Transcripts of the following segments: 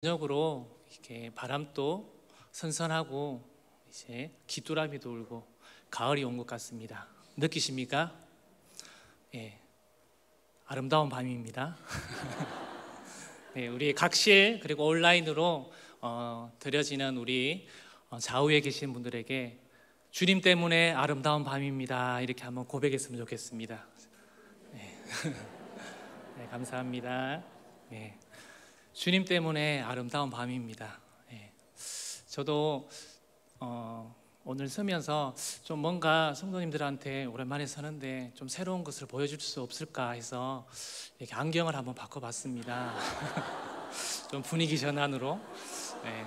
저녁으로 이렇게 바람도 선선하고 이제 귀뚜라미도 울고 가을이 온 것 같습니다. 느끼십니까? 예, 아름다운 밤입니다. 네, 우리 각실 그리고 온라인으로 드려지는 우리 좌우에 계신 분들에게 주님 때문에 아름다운 밤입니다. 이렇게 한번 고백했으면 좋겠습니다. 네. 네, 감사합니다. 네. 주님 때문에 아름다운 밤입니다. 네. 저도 오늘 서면서 좀 뭔가 성도님들한테 오랜만에 서는데 좀 새로운 것을 보여줄 수 없을까 해서 이렇게 안경을 한번 바꿔봤습니다. 좀 분위기 전환으로. 네.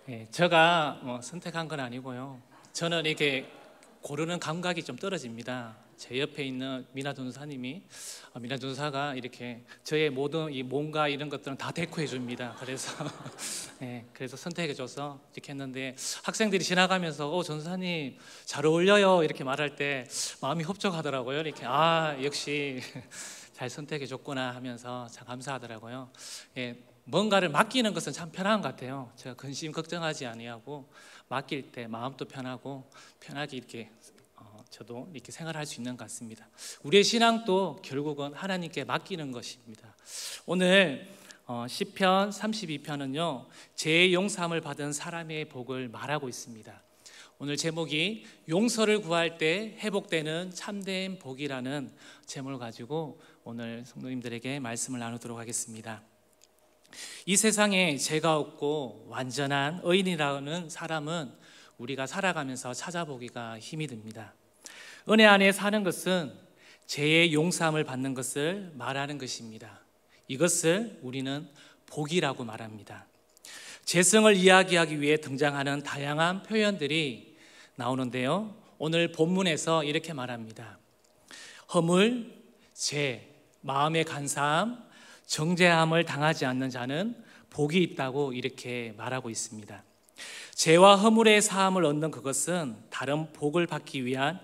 네, 제가 선택한 건 아니고요. 저는 이렇게 고르는 감각이 좀 떨어집니다. 제 옆에 있는 미나 전도사님이 미나 전도사가 이렇게 저의 모든 이 몸과 이런 것들은 다 데코해 줍니다. 그래서 네, 그래서 선택해 줘서 이렇게 했는데 학생들이 지나가면서 전도사님 잘 어울려요 이렇게 말할 때 마음이 흡족하더라고요. 이렇게 역시 잘 선택해 줬구나 하면서 참 감사하더라고요. 예, 뭔가를 맡기는 것은 참 편한 것 같아요. 제가 근심 걱정하지 아니하고 맡길 때 마음도 편하고 편하게 이렇게 저도 이렇게 생활할 수 있는 것 같습니다. 우리의 신앙도 결국은 하나님께 맡기는 것입니다. 오늘 시편 32편은요 죄의 용서함을 받은 사람의 복을 말하고 있습니다. 오늘 제목이 용서를 구할 때 회복되는 참된 복이라는 제목을 가지고 오늘 성도님들에게 말씀을 나누도록 하겠습니다. 이 세상에 죄가 없고 완전한 의인이라는 사람은 우리가 살아가면서 찾아보기가 힘이 듭니다. 은혜 안에 사는 것은 죄의 용서함을 받는 것을 말하는 것입니다. 이것을 우리는 복이라고 말합니다. 죄성을 이야기하기 위해 등장하는 다양한 표현들이 나오는데요, 오늘 본문에서 이렇게 말합니다. 허물, 죄, 마음의 간사함, 정죄함을 당하지 않는 자는 복이 있다고 이렇게 말하고 있습니다. 죄와 허물의 사함을 얻는 그것은 다른 복을 받기 위한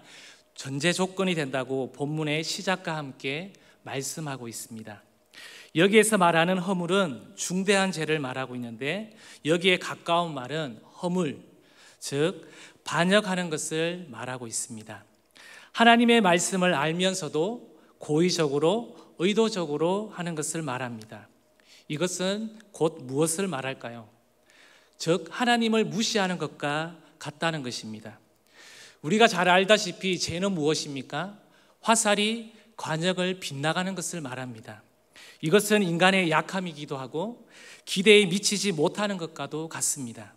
전제 조건이 된다고 본문의 시작과 함께 말씀하고 있습니다. 여기에서 말하는 허물은 중대한 죄를 말하고 있는데 여기에 가까운 말은 허물, 즉 반역하는 것을 말하고 있습니다. 하나님의 말씀을 알면서도 고의적으로 의도적으로 하는 것을 말합니다. 이것은 곧 무엇을 말할까요? 즉 하나님을 무시하는 것과 같다는 것입니다. 우리가 잘 알다시피 죄는 무엇입니까? 화살이 관역을 빗나가는 것을 말합니다. 이것은 인간의 약함이기도 하고 기대에 미치지 못하는 것과도 같습니다.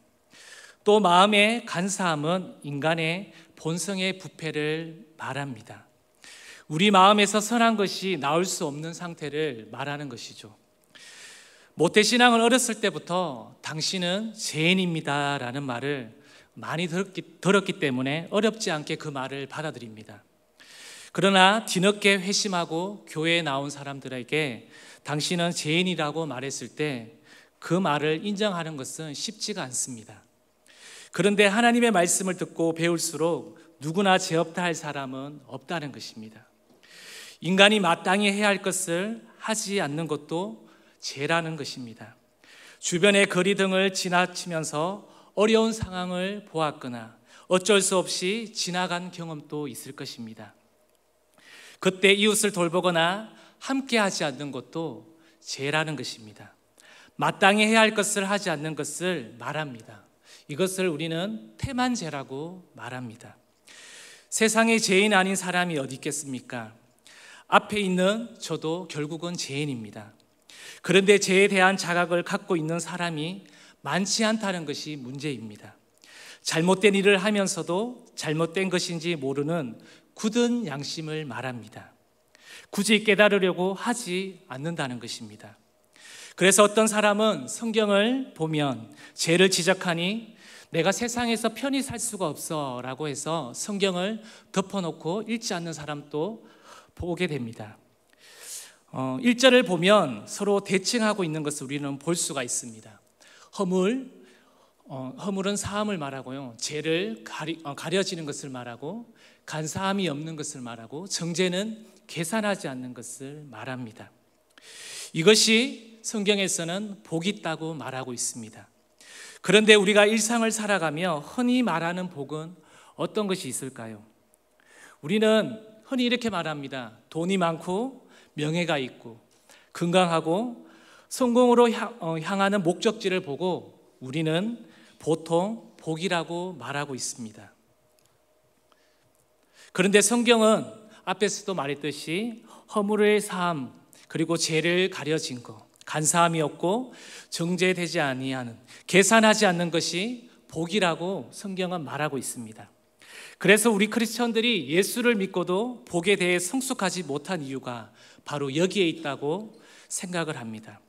또 마음의 간사함은 인간의 본성의 부패를 말합니다. 우리 마음에서 선한 것이 나올 수 없는 상태를 말하는 것이죠. 모태신앙을 어렸을 때부터 당신은 죄인입니다 라는 말을 많이 들었기 때문에 어렵지 않게 그 말을 받아들입니다. 그러나 뒤늦게 회심하고 교회에 나온 사람들에게 당신은 죄인이라고 말했을 때 그 말을 인정하는 것은 쉽지가 않습니다. 그런데 하나님의 말씀을 듣고 배울수록 누구나 죄 없다 할 사람은 없다는 것입니다. 인간이 마땅히 해야 할 것을 하지 않는 것도 죄라는 것입니다. 주변의 거리 등을 지나치면서 어려운 상황을 보았거나 어쩔 수 없이 지나간 경험도 있을 것입니다. 그때 이웃을 돌보거나 함께하지 않는 것도 죄라는 것입니다. 마땅히 해야 할 것을 하지 않는 것을 말합니다. 이것을 우리는 태만죄라고 말합니다. 세상에 죄인 아닌 사람이 어디 있겠습니까? 앞에 있는 저도 결국은 죄인입니다. 그런데 죄에 대한 자각을 갖고 있는 사람이 많지 않다는 것이 문제입니다. 잘못된 일을 하면서도 잘못된 것인지 모르는 굳은 양심을 말합니다. 굳이 깨달으려고 하지 않는다는 것입니다. 그래서 어떤 사람은 성경을 보면 죄를 지적하니 내가 세상에서 편히 살 수가 없어 라고 해서 성경을 덮어놓고 읽지 않는 사람도 보게 됩니다. 1절을 보면 서로 대칭하고 있는 것을 우리는 볼 수가 있습니다. 허물은 사함을 말하고요, 죄를 가려지는 것을 말하고 간사함이 없는 것을 말하고 정죄는 계산하지 않는 것을 말합니다. 이것이 성경에서는 복이 있다고 말하고 있습니다. 그런데 우리가 일상을 살아가며 흔히 말하는 복은 어떤 것이 있을까요? 우리는 흔히 이렇게 말합니다. 돈이 많고 명예가 있고 건강하고 성공으로 향하는 목적지를 보고 우리는 보통 복이라고 말하고 있습니다. 그런데 성경은 앞에서도 말했듯이 허물의 사함, 그리고 죄를 가려진 것, 간사함이 없고 정죄되지 아니하는, 계산하지 않는 것이 복이라고 성경은 말하고 있습니다. 그래서 우리 크리스천들이 예수를 믿고도 복에 대해 성숙하지 못한 이유가 바로 여기에 있다고 생각을 합니다.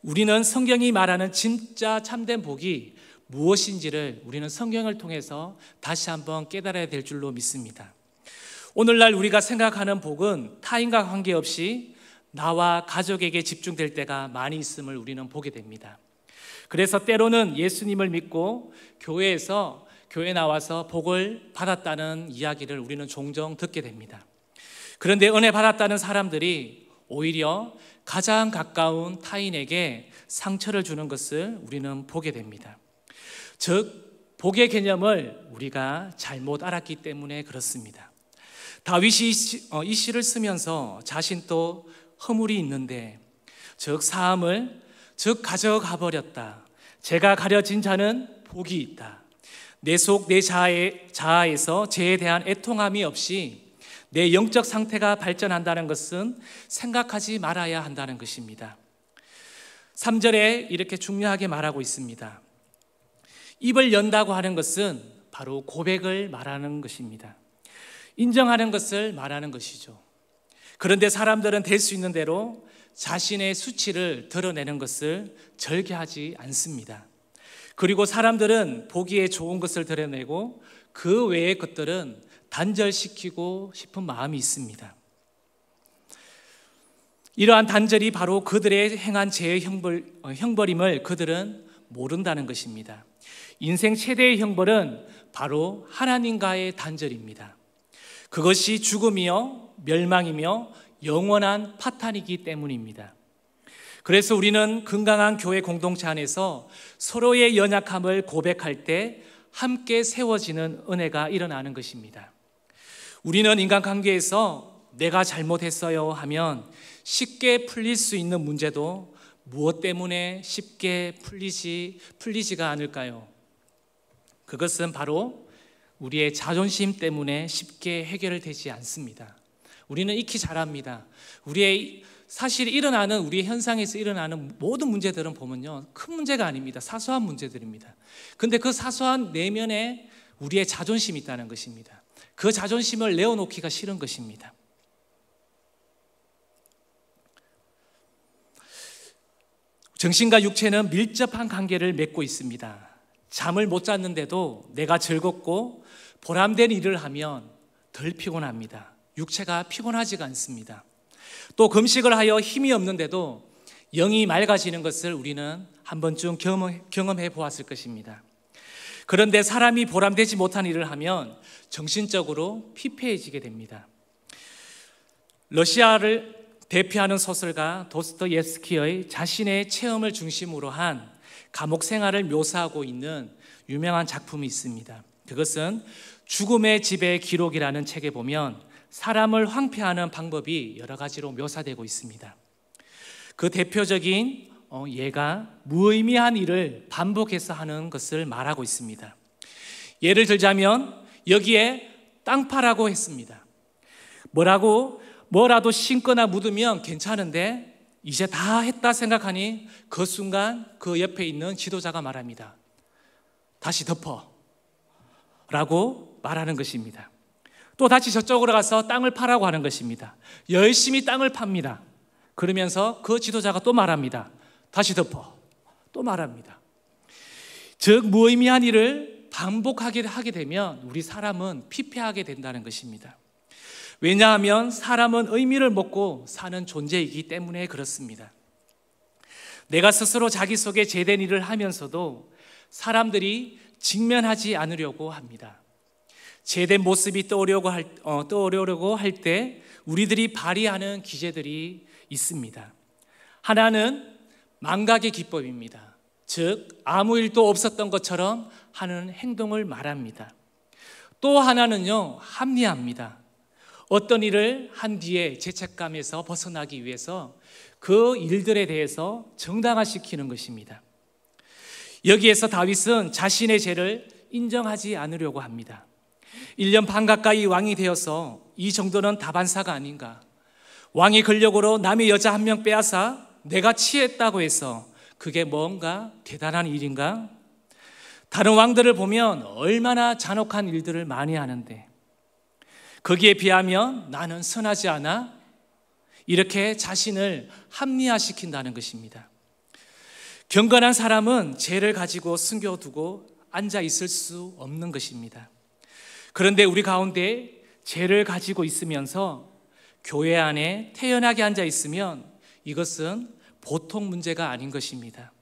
우리는 성경이 말하는 진짜 참된 복이 무엇인지를 우리는 성경을 통해서 다시 한번 깨달아야 될 줄로 믿습니다. 오늘날 우리가 생각하는 복은 타인과 관계없이 나와 가족에게 집중될 때가 많이 있음을 우리는 보게 됩니다. 그래서 때로는 예수님을 믿고 교회에 나와서 복을 받았다는 이야기를 우리는 종종 듣게 됩니다. 그런데 은혜 받았다는 사람들이 오히려 가장 가까운 타인에게 상처를 주는 것을 우리는 보게 됩니다. 즉, 복의 개념을 우리가 잘못 알았기 때문에 그렇습니다. 다윗이 이 시를 쓰면서 자신도 허물이 있는데 즉 사함을 가져가 버렸다. 죄가 가려진 자는 복이 있다. 내 속 내 자아에서 죄에 대한 애통함이 없이 내 영적 상태가 발전한다는 것은 생각하지 말아야 한다는 것입니다. 3절에 이렇게 중요하게 말하고 있습니다. 입을 연다고 하는 것은 바로 고백을 말하는 것입니다. 인정하는 것을 말하는 것이죠. 그런데 사람들은 될 수 있는 대로 자신의 수치를 드러내는 것을 절개하지 않습니다. 그리고 사람들은 보기에 좋은 것을 드러내고 그 외의 것들은 단절시키고 싶은 마음이 있습니다. 이러한 단절이 바로 그들의 행한 죄의 형벌임을 그들은 모른다는 것입니다. 인생 최대의 형벌은 바로 하나님과의 단절입니다. 그것이 죽음이요 멸망이며 영원한 파탄이기 때문입니다. 그래서 우리는 건강한 교회 공동체 안에서 서로의 연약함을 고백할 때 함께 세워지는 은혜가 일어나는 것입니다. 우리는 인간관계에서 내가 잘못했어요 하면 쉽게 풀릴 수 있는 문제도 무엇 때문에 쉽게 풀리지가 않을까요? 그것은 바로 우리의 자존심 때문에 쉽게 해결되지 않습니다. 우리는 익히 잘 압니다. 사실 우리의 현상에서 일어나는 모든 문제들은 보면요, 큰 문제가 아닙니다. 사소한 문제들입니다. 근데 그 사소한 내면에 우리의 자존심이 있다는 것입니다. 그 자존심을 내어놓기가 싫은 것입니다. 정신과 육체는 밀접한 관계를 맺고 있습니다. 잠을 못 잤는데도 내가 즐겁고 보람된 일을 하면 덜 피곤합니다. 육체가 피곤하지가 않습니다. 또 금식을 하여 힘이 없는데도 영이 맑아지는 것을 우리는 한 번쯤 경험해 보았을 것입니다. 그런데 사람이 보람되지 못한 일을 하면 정신적으로 피폐해지게 됩니다. 러시아를 대표하는 소설가 도스토옙스키의 자신의 체험을 중심으로 한 감옥 생활을 묘사하고 있는 유명한 작품이 있습니다. 그것은 죽음의 집의 기록이라는 책에 보면 사람을 황폐하는 방법이 여러 가지로 묘사되고 있습니다. 그 대표적인 예가 무의미한 일을 반복해서 하는 것을 말하고 있습니다. 예를 들자면 여기에 땅 파라고 했습니다. 뭐라도 심거나 묻으면 괜찮은데 이제 다 했다 생각하니 그 순간 그 옆에 있는 지도자가 말합니다. 다시 덮어 라고 말하는 것입니다. 또 다시 저쪽으로 가서 땅을 파라고 하는 것입니다. 열심히 땅을 팝니다. 그러면서 그 지도자가 또 말합니다. 다시 덮어. 또 말합니다. 즉 무의미한 일을 반복하게 하게 되면 우리 사람은 피폐하게 된다는 것입니다. 왜냐하면 사람은 의미를 먹고 사는 존재이기 때문에 그렇습니다. 내가 스스로 자기 속에 제된 일을 하면서도 사람들이 직면하지 않으려고 합니다. 제된 모습이 떠오르려고 할 때 우리들이 발휘하는 기제들이 있습니다. 하나는 망각의 기법입니다. 즉 아무 일도 없었던 것처럼 하는 행동을 말합니다. 또 하나는요, 합리화입니다. 어떤 일을 한 뒤에 죄책감에서 벗어나기 위해서 그 일들에 대해서 정당화시키는 것입니다. 여기에서 다윗은 자신의 죄를 인정하지 않으려고 합니다. 1년 반 가까이 왕이 되어서 이 정도는 다반사가 아닌가. 왕의 권력으로 남의 여자 한 명 빼앗아 내가 취했다고 해서 그게 뭔가 대단한 일인가? 다른 왕들을 보면 얼마나 잔혹한 일들을 많이 하는데 거기에 비하면 나는 선하지 않아? 이렇게 자신을 합리화시킨다는 것입니다. 경건한 사람은 죄를 가지고 숨겨두고 앉아 있을 수 없는 것입니다. 그런데 우리 가운데 죄를 가지고 있으면서 교회 안에 태연하게 앉아 있으면 이것은 보통 문제가 아닌 것입니다.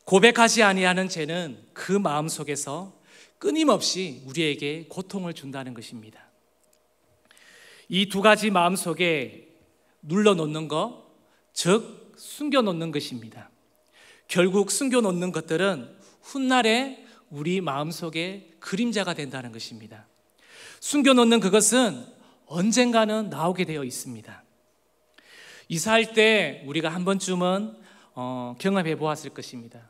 고백하지 아니하는 죄는 그 마음 속에서 끊임없이 우리에게 고통을 준다는 것입니다. 이 두 가지 마음 속에 눌러놓는 것, 즉 숨겨놓는 것입니다. 결국 숨겨놓는 것들은 훗날에 우리 마음속에 그림자가 된다는 것입니다. 숨겨놓는 그것은 언젠가는 나오게 되어 있습니다. 이사할 때 우리가 한 번쯤은 경험해 보았을 것입니다.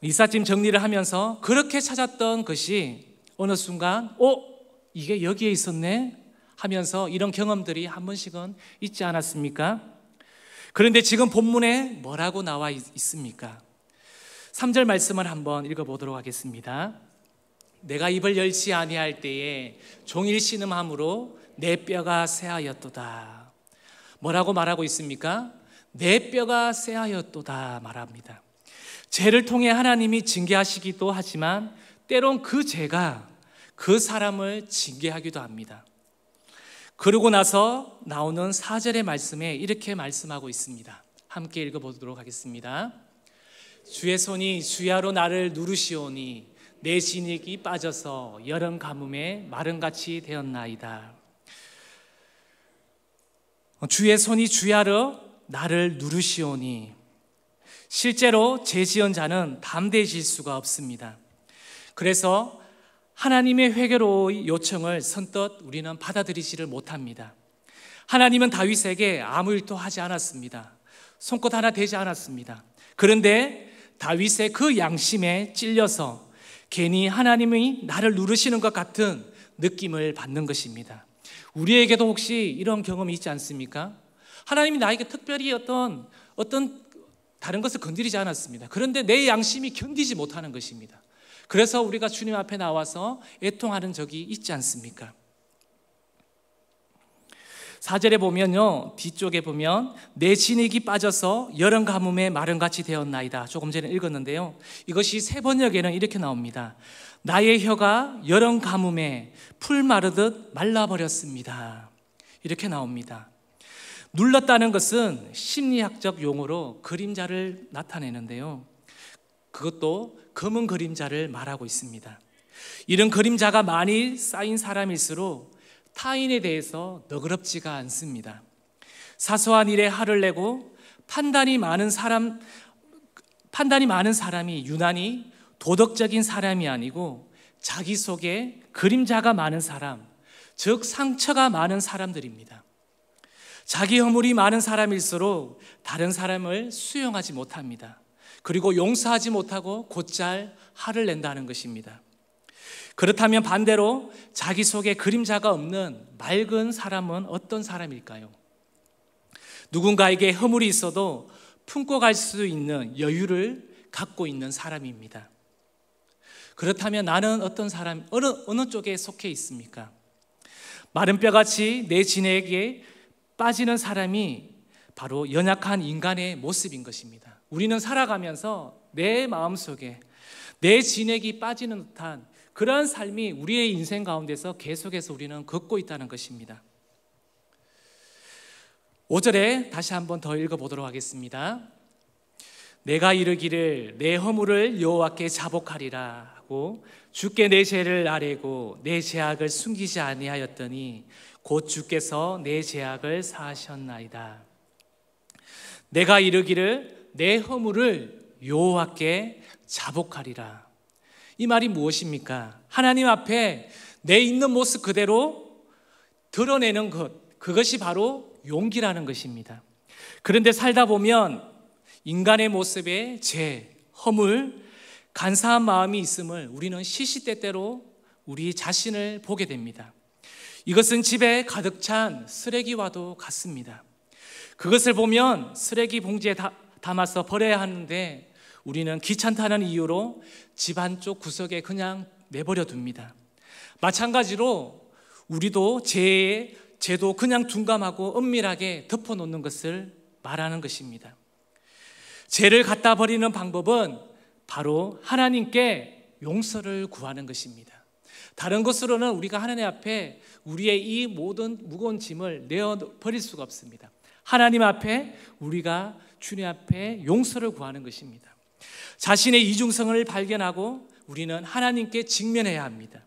이삿짐 정리를 하면서 그렇게 찾았던 것이 어느 순간 이게 여기에 있었네 하면서 이런 경험들이 한 번씩은 있지 않았습니까? 그런데 지금 본문에 뭐라고 나와 있습니까? 3절 말씀을 한번 읽어보도록 하겠습니다. 내가 입을 열지 아니할 때에 종일 신음함으로 내 뼈가 쇠하였도다. 뭐라고 말하고 있습니까? 내 뼈가 쇠하였도다 말합니다. 죄를 통해 하나님이 징계하시기도 하지만 때론 그 죄가 그 사람을 징계하기도 합니다. 그러고 나서 나오는 4절의 말씀에 이렇게 말씀하고 있습니다. 함께 읽어보도록 하겠습니다. 주의 손이 주야로 나를 누르시오니 내 진액이 빠져서 여름 가뭄에 마른같이 되었나이다. 주의 손이 주야로 나를 누르시오니, 실제로 죄 지은 자는 담대해질 수가 없습니다. 그래서 하나님의 회개로의 요청을 선뜻 우리는 받아들이지를 못합니다. 하나님은 다윗에게 아무 일도 하지 않았습니다. 손끝 하나 대지 않았습니다. 그런데 다윗의 그 양심에 찔려서 괜히 하나님이 나를 누르시는 것 같은 느낌을 받는 것입니다. 우리에게도 혹시 이런 경험이 있지 않습니까? 하나님이 나에게 특별히 어떤 다른 것을 건드리지 않았습니다. 그런데 내 양심이 견디지 못하는 것입니다. 그래서 우리가 주님 앞에 나와서 애통하는 적이 있지 않습니까? 4절에 보면요, 뒤쪽에 보면 내 진액이 빠져서 여름 가뭄에 마른같이 되었나이다. 조금 전에 읽었는데요, 이것이 새 번역에는 이렇게 나옵니다. 나의 혀가 여름 가뭄에 풀 마르듯 말라버렸습니다. 이렇게 나옵니다. 눌렀다는 것은 심리학적 용어로 그림자를 나타내는데요, 그것도 검은 그림자를 말하고 있습니다. 이런 그림자가 많이 쌓인 사람일수록 타인에 대해서 너그럽지가 않습니다. 사소한 일에 화를 내고 판단이 많은 사람이 유난히 도덕적인 사람이 아니고 자기 속에 그림자가 많은 사람, 즉 상처가 많은 사람들입니다. 자기 허물이 많은 사람일수록 다른 사람을 수용하지 못합니다. 그리고 용서하지 못하고 곧잘 화를 낸다는 것입니다. 그렇다면 반대로 자기 속에 그림자가 없는 맑은 사람은 어떤 사람일까요? 누군가에게 허물이 있어도 품고 갈 수 있는 여유를 갖고 있는 사람입니다. 그렇다면 나는 어떤 사람, 어느 쪽에 속해 있습니까? 마른 뼈같이 내 진액에 빠지는 사람이 바로 연약한 인간의 모습인 것입니다. 우리는 살아가면서 내 마음속에 내 진액이 빠지는 듯한 그러한 삶이 우리의 인생 가운데서 계속해서 우리는 걷고 있다는 것입니다. 5절에 다시 한번 더 읽어보도록 하겠습니다. 내가 이르기를 내 허물을 여호와께 자복하리라 하고 주께 내 죄를 아뢰고 내 죄악을 숨기지 아니하였더니 곧 주께서 내 죄악을 사하셨나이다. 내가 이르기를 내 허물을 여호와께 자복하리라. 이 말이 무엇입니까? 하나님 앞에 내 있는 모습 그대로 드러내는 것, 그것이 바로 용기라는 것입니다. 그런데 살다 보면 인간의 모습에 죄, 허물, 간사한 마음이 있음을 우리는 시시때때로 우리 자신을 보게 됩니다. 이것은 집에 가득 찬 쓰레기와도 같습니다. 그것을 보면 쓰레기 봉지에 담아서 버려야 하는데 우리는 귀찮다는 이유로 집 한쪽 구석에 그냥 내버려 둡니다. 마찬가지로 우리도 죄도 그냥 둔감하고 은밀하게 덮어놓는 것을 말하는 것입니다. 죄를 갖다 버리는 방법은 바로 하나님께 용서를 구하는 것입니다. 다른 것으로는 우리가 하나님 앞에 우리의 이 모든 무거운 짐을 내어버릴 수가 없습니다. 하나님 앞에 우리가 주님 앞에 용서를 구하는 것입니다. 자신의 이중성을 발견하고 우리는 하나님께 직면해야 합니다.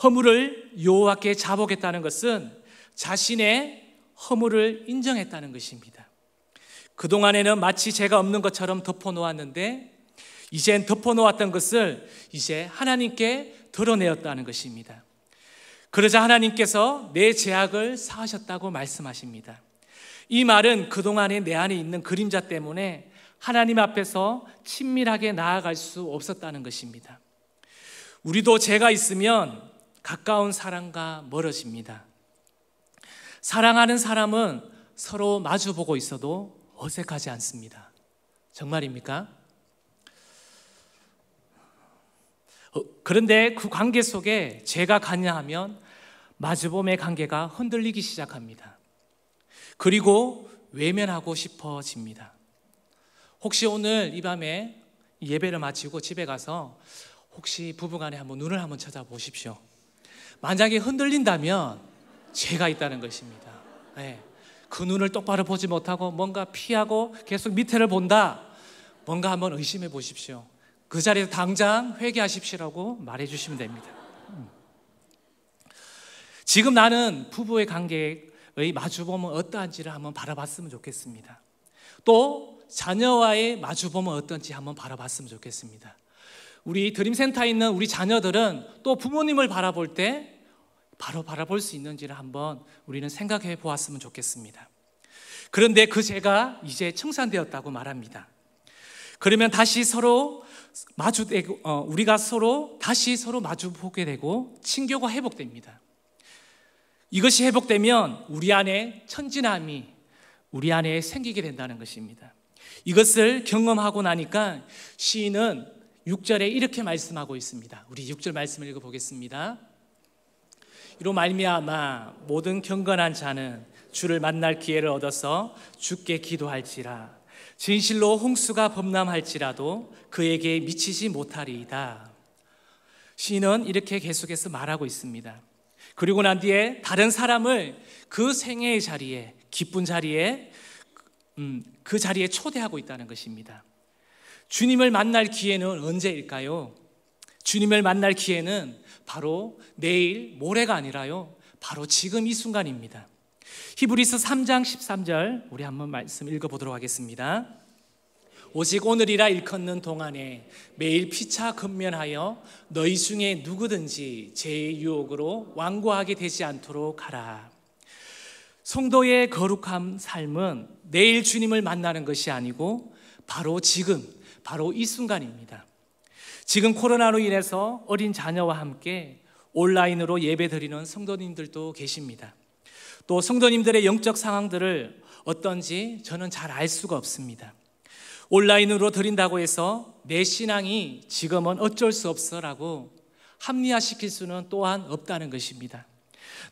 허물을 여호와께 자복했다는 것은 자신의 허물을 인정했다는 것입니다. 그동안에는 마치 죄가 없는 것처럼 덮어놓았는데 이젠 덮어놓았던 것을 이제 하나님께 드러내었다는 것입니다. 그러자 하나님께서 내 죄악을 사하셨다고 말씀하십니다. 이 말은 그동안에 내 안에 있는 그림자 때문에 하나님 앞에서 친밀하게 나아갈 수 없었다는 것입니다. 우리도 죄가 있으면 가까운 사람과 멀어집니다. 사랑하는 사람은 서로 마주보고 있어도 어색하지 않습니다. 정말입니까? 그런데 그 관계 속에 죄가 관여하면 마주봄의 관계가 흔들리기 시작합니다. 그리고 외면하고 싶어집니다. 혹시 오늘 이 밤에 예배를 마치고 집에 가서 혹시 부부간에 한번 눈을 한번 쳐다보십시오. 만약에 흔들린다면 죄가 있다는 것입니다. 네. 그 눈을 똑바로 보지 못하고 뭔가 피하고 계속 밑에를 본다. 뭔가 한번 의심해 보십시오. 그 자리에서 당장 회개하십시오라고 말해 주시면 됩니다. 지금 나는 부부의 관계의 마주보면 어떠한지를 한번 바라봤으면 좋겠습니다. 또 자녀와의 마주보면 어떤지 한번 바라봤으면 좋겠습니다. 우리 드림센터에 있는 우리 자녀들은 또 부모님을 바라볼 때 바로 바라볼 수 있는지를 한번 우리는 생각해 보았으면 좋겠습니다. 그런데 그 죄가 이제 청산되었다고 말합니다. 그러면 다시 서로 우리가 다시 서로 마주보게 되고 친교가 회복됩니다. 이것이 회복되면 우리 안에 천진함이 우리 안에 생기게 된다는 것입니다. 이것을 경험하고 나니까 시인은 6절에 이렇게 말씀하고 있습니다. 우리 6절 말씀을 읽어보겠습니다. 이로 말미암아 모든 경건한 자는 주를 만날 기회를 얻어서 주께 기도할지라. 진실로 홍수가 범람할지라도 그에게 미치지 못하리이다. 시인은 이렇게 계속해서 말하고 있습니다. 그리고 난 뒤에 다른 사람을 그 생애의 자리에, 기쁜 자리에, 그 자리에 초대하고 있다는 것입니다. 주님을 만날 기회는 언제일까요? 주님을 만날 기회는 바로 내일, 모레가 아니라요, 바로 지금 이 순간입니다. 히브리서 3장 13절 우리 한번 말씀 읽어보도록 하겠습니다. 오직 오늘이라 일컫는 동안에 매일 피차 근면하여 너희 중에 누구든지 죄의 유혹으로 완고하게 되지 않도록 하라. 성도의 거룩한 삶은 내일 주님을 만나는 것이 아니고 바로 지금, 바로 이 순간입니다. 지금 코로나로 인해서 어린 자녀와 함께 온라인으로 예배드리는 성도님들도 계십니다. 또 성도님들의 영적 상황들을 어떤지 저는 잘 알 수가 없습니다. 온라인으로 드린다고 해서 내 신앙이 지금은 어쩔 수 없어라고 합리화시킬 수는 또한 없다는 것입니다.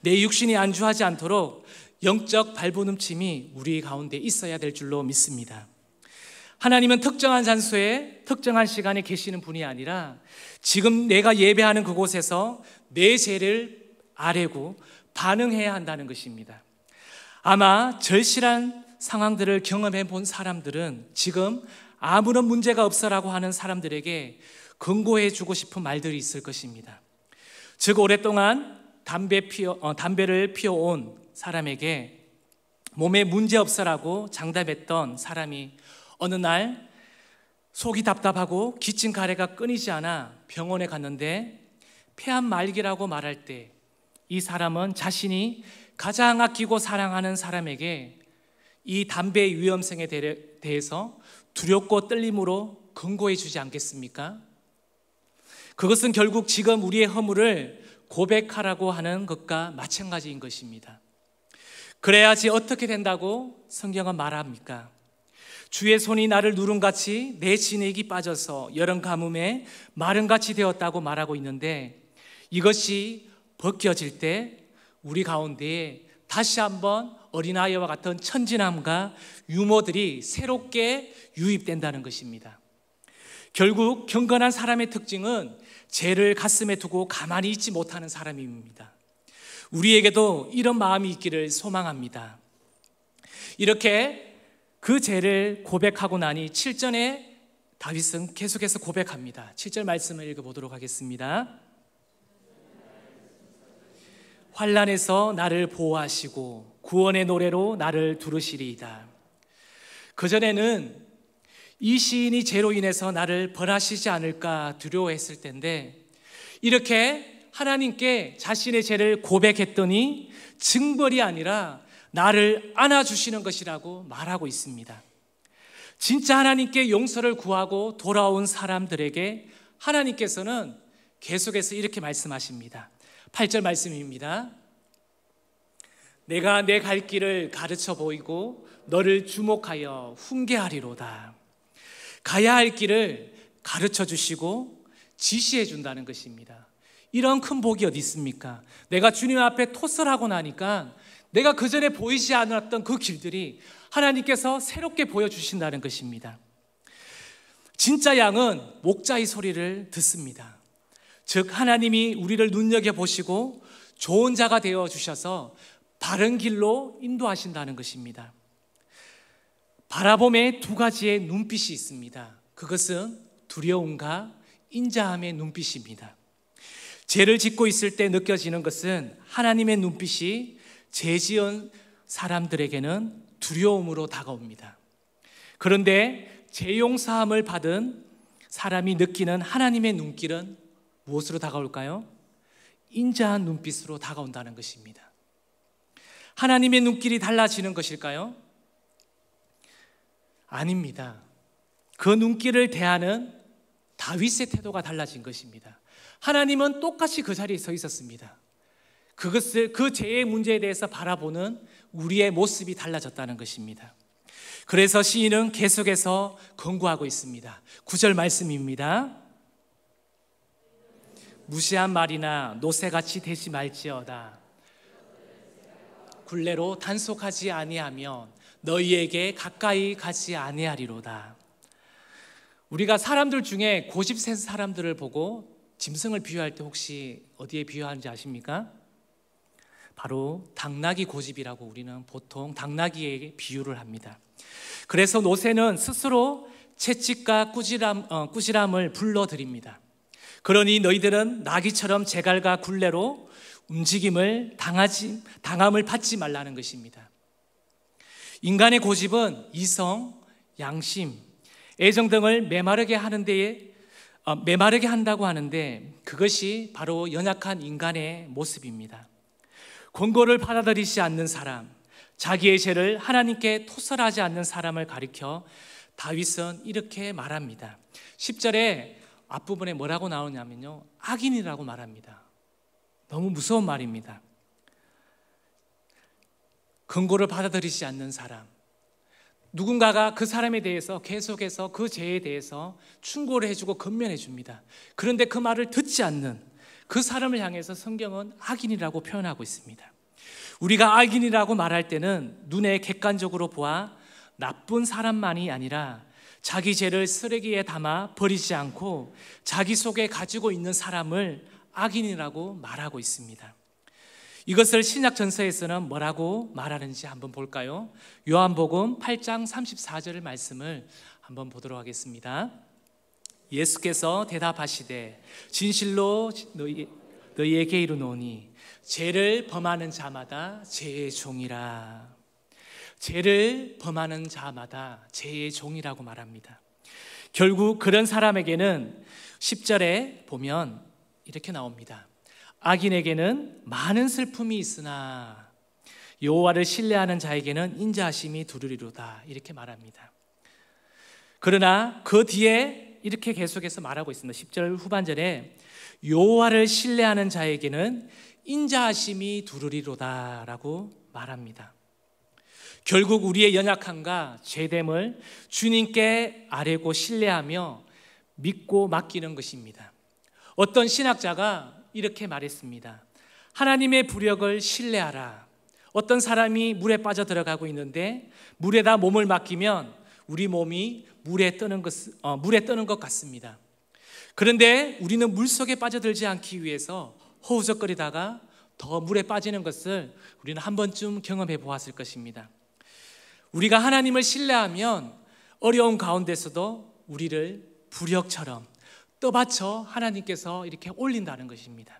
내 육신이 안주하지 않도록 영적 발버둥침이 우리 가운데 있어야 될 줄로 믿습니다. 하나님은 특정한 장소에 특정한 시간에 계시는 분이 아니라 지금 내가 예배하는 그곳에서 내 죄를 아뢰고 반응해야 한다는 것입니다. 아마 절실한 상황들을 경험해 본 사람들은 지금 아무런 문제가 없어라고 하는 사람들에게 권고해 주고 싶은 말들이 있을 것입니다. 즉 오랫동안 담배를 피워온 사람에게 몸에 문제 없어라고 장담했던 사람이 어느 날 속이 답답하고 기침 가래가 끊이지 않아 병원에 갔는데 폐암 말기라고 말할 때 이 사람은 자신이 가장 아끼고 사랑하는 사람에게 이 담배의 위험성에 대해서 두렵고 떨림으로 권고해 주지 않겠습니까? 그것은 결국 지금 우리의 허물을 고백하라고 하는 것과 마찬가지인 것입니다. 그래야지 어떻게 된다고 성경은 말합니까? 주의 손이 나를 누름같이 내 진액이 빠져서 여름 가뭄에 마름같이 되었다고 말하고 있는데, 이것이 벗겨질 때 우리 가운데에 다시 한번 어린아이와 같은 천진함과 유머들이 새롭게 유입된다는 것입니다. 결국 경건한 사람의 특징은 죄를 가슴에 두고 가만히 있지 못하는 사람입니다. 우리에게도 이런 마음이 있기를 소망합니다. 이렇게 그 죄를 고백하고 나니 7절에 다윗은 계속해서 고백합니다. 7절 말씀을 읽어보도록 하겠습니다. 환난에서 나를 보호하시고 구원의 노래로 나를 두르시리이다. 그전에는 이 시인이 죄로 인해서 나를 벌하시지 않을까 두려워했을 텐데, 이렇게 하나님께 자신의 죄를 고백했더니 징벌이 아니라 나를 안아주시는 것이라고 말하고 있습니다. 진짜 하나님께 용서를 구하고 돌아온 사람들에게 하나님께서는 계속해서 이렇게 말씀하십니다. 8절 말씀입니다. 내가 내 갈 길을 가르쳐 보이고 너를 주목하여 훈계하리로다. 가야 할 길을 가르쳐 주시고 지시해 준다는 것입니다. 이런 큰 복이 어디 있습니까? 내가 주님 앞에 토설하고 나니까 내가 그전에 보이지 않았던 그 길들이 하나님께서 새롭게 보여주신다는 것입니다. 진짜 양은 목자의 소리를 듣습니다. 즉 하나님이 우리를 눈여겨보시고 좋은 자가 되어주셔서 바른 길로 인도하신다는 것입니다. 바라봄에 두 가지의 눈빛이 있습니다. 그것은 두려움과 인자함의 눈빛입니다. 죄를 짓고 있을 때 느껴지는 것은 하나님의 눈빛이 죄 지은 사람들에게는 두려움으로 다가옵니다. 그런데 죄 용서함을 받은 사람이 느끼는 하나님의 눈길은 무엇으로 다가올까요? 인자한 눈빛으로 다가온다는 것입니다. 하나님의 눈길이 달라지는 것일까요? 아닙니다. 그 눈길을 대하는 다윗의 태도가 달라진 것입니다. 하나님은 똑같이 그 자리에 서 있었습니다. 그것을, 그 죄의 문제에 대해서 바라보는 우리의 모습이 달라졌다는 것입니다. 그래서 시인은 계속해서 권고하고 있습니다. 9절 말씀입니다. 무시한 말이나 노새같이 되지 말지어다. 굴레로 단속하지 아니하면 너희에게 가까이 가지 아니하리로다. 우리가 사람들 중에 고집 센 사람들을 보고 짐승을 비유할 때 혹시 어디에 비유하는지 아십니까? 바로 당나귀 고집이라고 우리는 보통 당나귀에게 비유를 합니다. 그래서 노새는 스스로 채찍과 꾸지람을 불러들입니다. 그러니 너희들은 나귀처럼 제갈과 굴레로 움직임을 당함을 받지 말라는 것입니다. 인간의 고집은 이성, 양심, 애정 등을 메마르게 한다고 하는데, 그것이 바로 연약한 인간의 모습입니다. 권고를 받아들이지 않는 사람, 자기의 죄를 하나님께 토설하지 않는 사람을 가리켜 다윗은 이렇게 말합니다. 10절에 앞부분에 뭐라고 나오냐면요, 악인이라고 말합니다. 너무 무서운 말입니다. 권고를 받아들이지 않는 사람, 누군가가 그 사람에 대해서 계속해서 그 죄에 대해서 충고를 해주고 건면해 줍니다. 그런데 그 말을 듣지 않는 그 사람을 향해서 성경은 악인이라고 표현하고 있습니다. 우리가 악인이라고 말할 때는 눈에 객관적으로 보아 나쁜 사람만이 아니라 자기 죄를 쓰레기에 담아 버리지 않고 자기 속에 가지고 있는 사람을 악인이라고 말하고 있습니다. 이것을 신약 전서에서는 뭐라고 말하는지 한번 볼까요? 요한복음 8장 34절 말씀을 한번 보도록 하겠습니다. 예수께서 대답하시되 진실로 너희에게 이르노니 죄를 범하는 자마다 죄의 종이라. 죄를 범하는 자마다 죄의 종이라고 말합니다. 결국 그런 사람에게는 10절에 보면 이렇게 나옵니다. 악인에게는 많은 슬픔이 있으나 여호와를 신뢰하는 자에게는 인자하심이 두루리로다, 이렇게 말합니다. 그러나 그 뒤에 이렇게 계속해서 말하고 있습니다. 10절 후반절에 여호와를 신뢰하는 자에게는 인자하심이 두루리로다 라고 말합니다. 결국 우리의 연약함과 죄됨을 주님께 아뢰고 신뢰하며 믿고 맡기는 것입니다. 어떤 신학자가 이렇게 말했습니다. 하나님의 부력을 신뢰하라. 어떤 사람이 물에 빠져 들어가고 있는데 물에다 몸을 맡기면 우리 몸이 물에 뜨는 것 같습니다. 그런데 우리는 물속에 빠져들지 않기 위해서 허우적거리다가 더 물에 빠지는 것을 우리는 한 번쯤 경험해 보았을 것입니다. 우리가 하나님을 신뢰하면 어려운 가운데서도 우리를 부력처럼 떠받쳐 하나님께서 이렇게 올린다는 것입니다.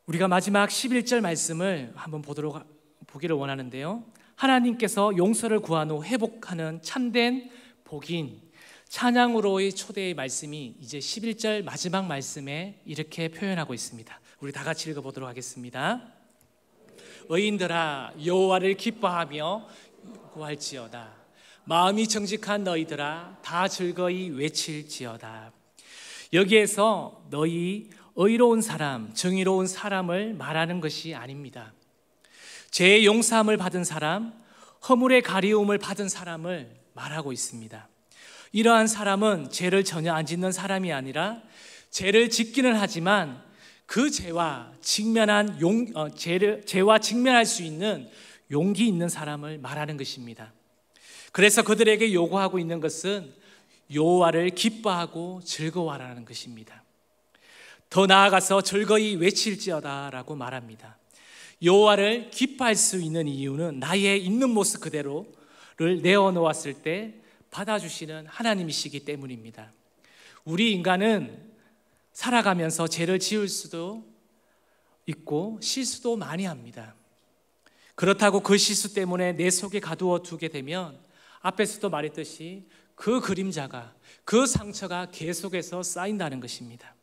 우리가 마지막 11절 말씀을 한번 보기를 원하는데요. 하나님께서 용서를 구한 후 회복하는 참된 복인 찬양으로의 초대의 말씀이 이제 11절 마지막 말씀에 이렇게 표현하고 있습니다. 우리 다 같이 읽어보도록 하겠습니다. 의인들아 여호와를 기뻐하며 구할지어다. 마음이 정직한 너희들아 다 즐거이 외칠지어다. 여기에서 너희 의로운 사람, 정의로운 사람을 말하는 것이 아닙니다. 죄의 용서함을 받은 사람, 허물의 가리움을 받은 사람을 말하고 있습니다. 이러한 사람은 죄를 전혀 안 짓는 사람이 아니라 죄를 짓기는 하지만 그 죄와 직면할 수 있는 용기 있는 사람을 말하는 것입니다. 그래서 그들에게 요구하고 있는 것은 여호와를 기뻐하고 즐거워하라는 것입니다. 더 나아가서 즐거이 외칠지어다 라고 말합니다. 여호와를 기뻐할 수 있는 이유는 나의 있는 모습 그대로를 내어놓았을 때 받아주시는 하나님이시기 때문입니다. 우리 인간은 살아가면서 죄를 지을 수도 있고 실수도 많이 합니다. 그렇다고 그 실수 때문에 내 속에 가두어 두게 되면 앞에서도 말했듯이 그 그림자가, 그 상처가 계속해서 쌓인다는 것입니다.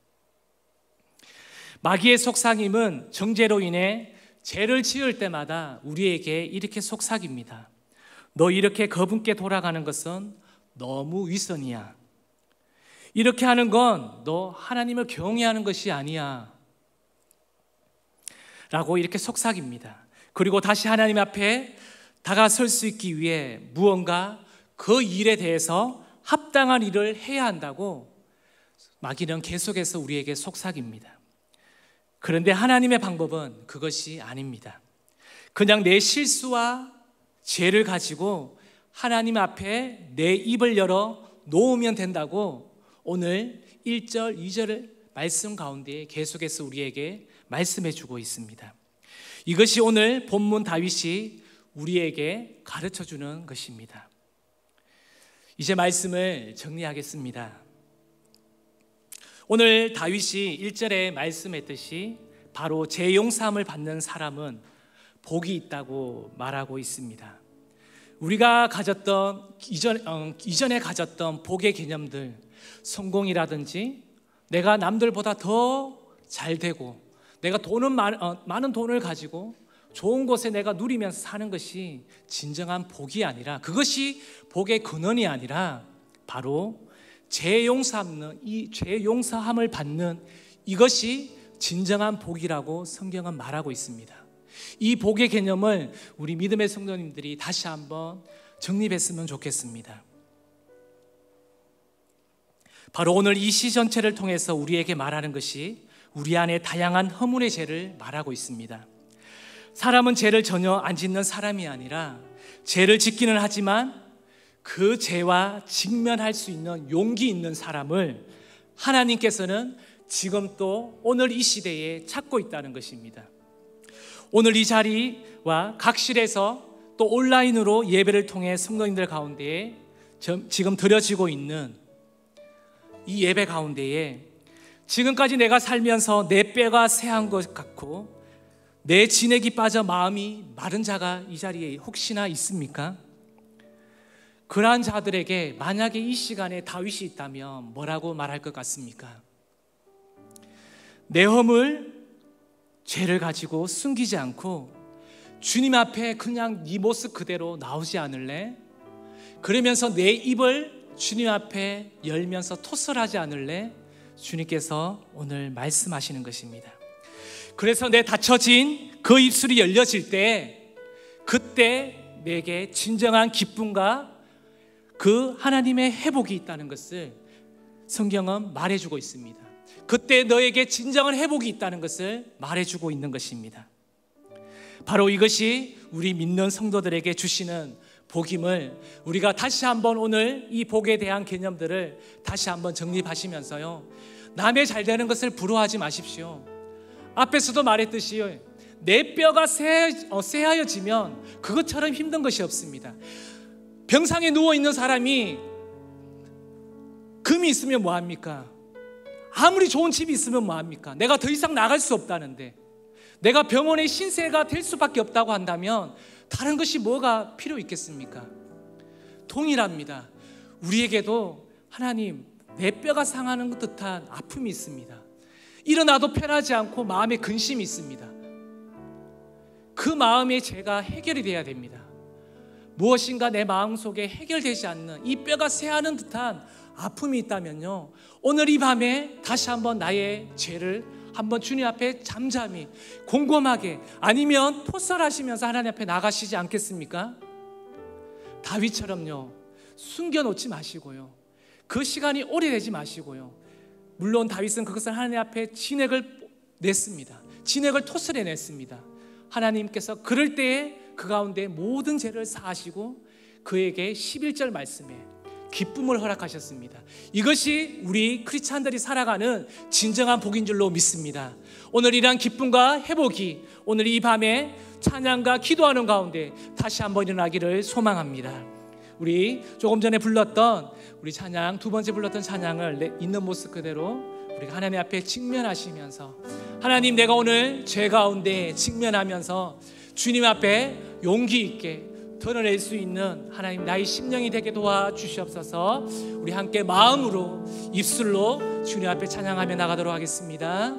마귀의 속삭임은 정죄로 인해 죄를 지을 때마다 우리에게 이렇게 속삭입니다. 너 이렇게 거분께 돌아가는 것은 너무 위선이야. 이렇게 하는 건 너 하나님을 경외하는 것이 아니야 라고 이렇게 속삭입니다. 그리고 다시 하나님 앞에 다가설 수 있기 위해 무언가 그 일에 대해서 합당한 일을 해야 한다고 마귀는 계속해서 우리에게 속삭입니다. 그런데 하나님의 방법은 그것이 아닙니다. 그냥 내 실수와 죄를 가지고 하나님 앞에 내 입을 열어 놓으면 된다고 오늘 1절, 2절 말씀 가운데 계속해서 우리에게 말씀해 주고 있습니다. 이것이 오늘 본문 다윗이 우리에게 가르쳐 주는 것입니다. 이제 말씀을 정리하겠습니다. 오늘 다윗이 1절에 말씀했듯이 바로 죄 용서함을 받는 사람은 복이 있다고 말하고 있습니다. 우리가 가졌던 이전에 가졌던 복의 개념들, 성공이라든지 내가 남들보다 더 잘 되고 내가 많은 돈을 가지고 좋은 곳에 내가 누리면서 사는 것이 진정한 복이 아니라, 그것이 복의 근원이 아니라 바로 죄 용서함을 받는 이것이 진정한 복이라고 성경은 말하고 있습니다. 이 복의 개념을 우리 믿음의 성도님들이 다시 한번 정립했으면 좋겠습니다. 바로 오늘 이 시 전체를 통해서 우리에게 말하는 것이 우리 안에 다양한 허물의 죄를 말하고 있습니다. 사람은 죄를 전혀 안 짓는 사람이 아니라 죄를 짓기는 하지만 그 죄와 직면할 수 있는 용기 있는 사람을 하나님께서는 지금 또 오늘 이 시대에 찾고 있다는 것입니다. 오늘 이 자리와 각실에서 또 온라인으로 예배를 통해 성도님들 가운데에 지금 드려지고 있는 이 예배 가운데에 지금까지 내가 살면서 내 뼈가 쇠한 것 같고 내 진액이 빠져 마음이 마른 자가 이 자리에 혹시나 있습니까? 그러한 자들에게 만약에 이 시간에 다윗이 있다면 뭐라고 말할 것 같습니까? 내 허물, 죄를 가지고 숨기지 않고 주님 앞에 그냥 네 모습 그대로 나오지 않을래? 그러면서 내 입을 주님 앞에 열면서 토설하지 않을래? 주님께서 오늘 말씀하시는 것입니다. 그래서 내 닫혀진 그 입술이 열려질 때, 그때 내게 진정한 기쁨과 그 하나님의 회복이 있다는 것을 성경은 말해주고 있습니다. 그때 너에게 진정한 회복이 있다는 것을 말해주고 있는 것입니다. 바로 이것이 우리 믿는 성도들에게 주시는 복임을 우리가 다시 한번 오늘 이 복에 대한 개념들을 다시 한번 정립하시면서요, 남의 잘 되는 것을 부러워하지 마십시오. 앞에서도 말했듯이 내 뼈가 쇠하여지면 그것처럼 힘든 것이 없습니다. 병상에 누워있는 사람이 금이 있으면 뭐합니까? 아무리 좋은 집이 있으면 뭐합니까? 내가 더 이상 나갈 수 없다는데, 내가 병원의 신세가 될 수밖에 없다고 한다면 다른 것이 뭐가 필요 있겠습니까? 동일합니다. 우리에게도 하나님, 내 뼈가 상하는 듯한 아픔이 있습니다. 일어나도 편하지 않고 마음에 근심이 있습니다. 그 마음의 죄가 해결이 돼야 됩니다. 무엇인가 내 마음속에 해결되지 않는 이 뼈가 쇠하는 듯한 아픔이 있다면요, 오늘 이 밤에 다시 한번 나의 죄를 한번 주님 앞에 잠잠히 곰곰하게, 아니면 토설하시면서 하나님 앞에 나가시지 않겠습니까? 다윗처럼요, 숨겨놓지 마시고요, 그 시간이 오래되지 마시고요. 물론 다윗은 그것을 하나님 앞에 진액을 냈습니다. 진액을 토설해냈습니다. 하나님께서 그럴 때에 그 가운데 모든 죄를 사하시고 그에게 11절 말씀에 기쁨을 허락하셨습니다. 이것이 우리 크리스찬들이 살아가는 진정한 복인 줄로 믿습니다. 오늘 이러한 기쁨과 회복이 오늘 이 밤에 찬양과 기도하는 가운데 다시 한번 일어나기를 소망합니다. 우리 조금 전에 불렀던 우리 찬양, 두 번째 불렀던 찬양을 있는 모습 그대로 우리가 하나님 앞에 직면하시면서, 하나님, 내가 오늘 죄 가운데 직면하면서 주님 앞에 용기 있게 드러낼 수 있는 하나님 나의 심령이 되게 도와주시옵소서. 우리 함께 마음으로, 입술로 주님 앞에 찬양하며 나가도록 하겠습니다.